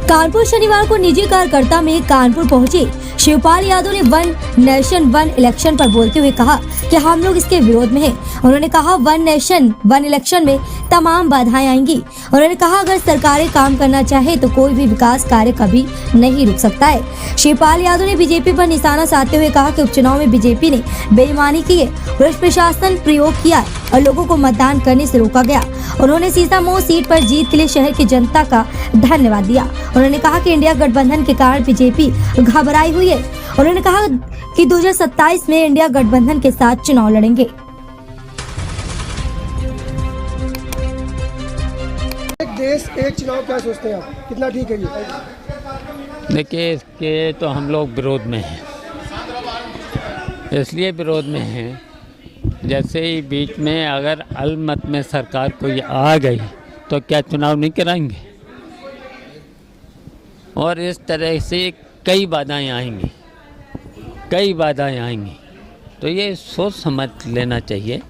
कानपुर शनिवार को निजी कार्यकर्ता में कानपुर पहुंचे शिवपाल यादव ने वन नेशन वन इलेक्शन पर बोलते हुए कहा कि हम लोग इसके विरोध में हैं। उन्होंने कहा वन नेशन वन इलेक्शन में तमाम बाधाएं आएंगी। उन्होंने कहा अगर सरकारें काम करना चाहे तो कोई भी विकास कार्य कभी नहीं रुक सकता है। शिवपाल यादव ने बीजेपी पर निशाना साधते हुए कहा कि उपचुनाव में बीजेपी ने बेईमानी की है, पुलिस प्रशासन प्रयोग किया और लोगों को मतदान करने से रोका गया। उन्होंने सीतामऊ सीट पर जीत के लिए शहर की जनता का धन्यवाद दिया। उन्होंने कहा कि इंडिया गठबंधन के कारण बीजेपी घबराई हुई है। उन्होंने कहा कि 2027 में इंडिया गठबंधन के साथ चुनाव लड़ेंगे। एक देश एक चुनाव, क्या सोचते हैं आप, कितना ठीक है ये? देखिए, इसके तो हम लोग विरोध में हैं। इसलिए विरोध में हैं, जैसे ही बीच में अगर अलमत में सरकार कोई आ गई तो क्या चुनाव नहीं कराएंगे? और इस तरह से कई बाधाएं आएंगी, तो ये सोच समझ लेना चाहिए।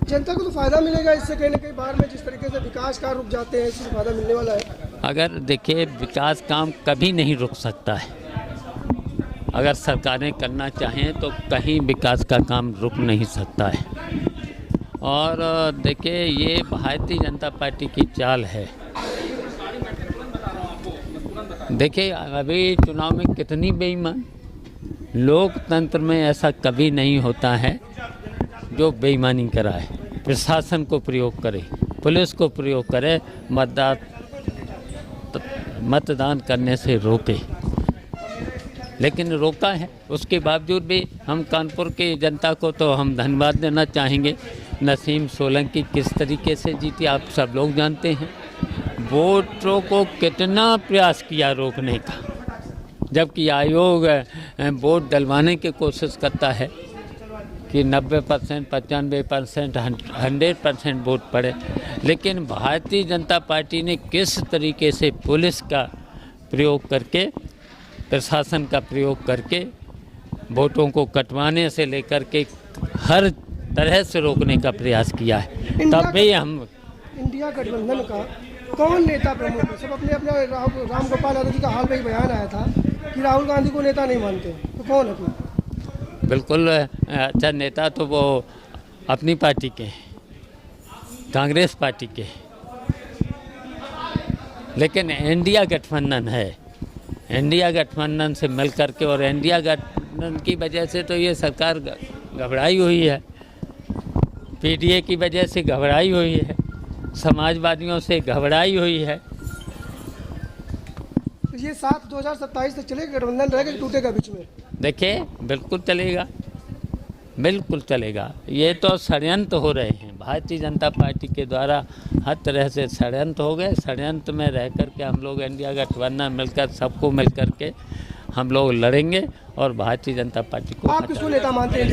जनता को तो फायदा मिलेगा इससे, कहीं ना कहीं बाहर में जिस तरीके से विकास कार्य रुक जाते हैं, इससे फायदा मिलने वाला है। अगर देखिए, विकास काम कभी नहीं रुक सकता है। अगर सरकारें करना चाहें तो कहीं विकास का काम रुक नहीं सकता है। और देखिए, ये भारतीय जनता पार्टी की चाल है। देखिए, अभी चुनाव में कितनी बेईमान, लोकतंत्र में ऐसा कभी नहीं होता है जो बेईमानी कराए, प्रशासन को प्रयोग करे, पुलिस को प्रयोग करे, मतदान करने से रोके। लेकिन रोका है, उसके बावजूद भी हम कानपुर की जनता को तो हम धन्यवाद देना चाहेंगे। नसीम सोलंकी किस तरीके से जीती आप सब लोग जानते हैं। वोटरों को कितना प्रयास किया रोकने का, जबकि आयोग वोट डलवाने की कोशिश करता है कि 90%, 95%, 100% वोट पड़े। लेकिन भारतीय जनता पार्टी ने किस तरीके से पुलिस का प्रयोग करके, प्रशासन का प्रयोग करके वोटों को कटवाने से लेकर के हर तरह से रोकने का प्रयास किया है। तब भी हम इंडिया गठबंधन का कौन नेता प्रमुख है? सब अपने अपने राम गोपाल यादव जी का हाल में ही बयान आया था कि राहुल गांधी को नेता नहीं मानते, तो कौन है फिर? बिल्कुल अच्छा नेता तो वो अपनी पार्टी के हैं, कांग्रेस पार्टी के। लेकिन इंडिया गठबंधन है, इंडिया गठबंधन से मिल करके, और इंडिया गठबंधन की वजह से तो ये सरकार घबराई हुई है, पीडीए की वजह से घबराई हुई है, समाजवादियों से घबराई हुई है। तो ये साथ 2027 तक चलेगा गठबंधन, रहेगा कि टूटेगा बीच में? देखिए, बिल्कुल चलेगा, बिल्कुल चलेगा। ये तो षड्यंत्र हो रहे हैं, भारतीय जनता पार्टी के द्वारा हर तरह से षड्यंत्र हो गए। षड्यंत्र में रह कर के हम लोग इंडिया गठबंधन मिलकर, सबको मिल कर के हम लोग लड़ेंगे और भारतीय जनता पार्टी को। आप किसको नेता मानते हैं?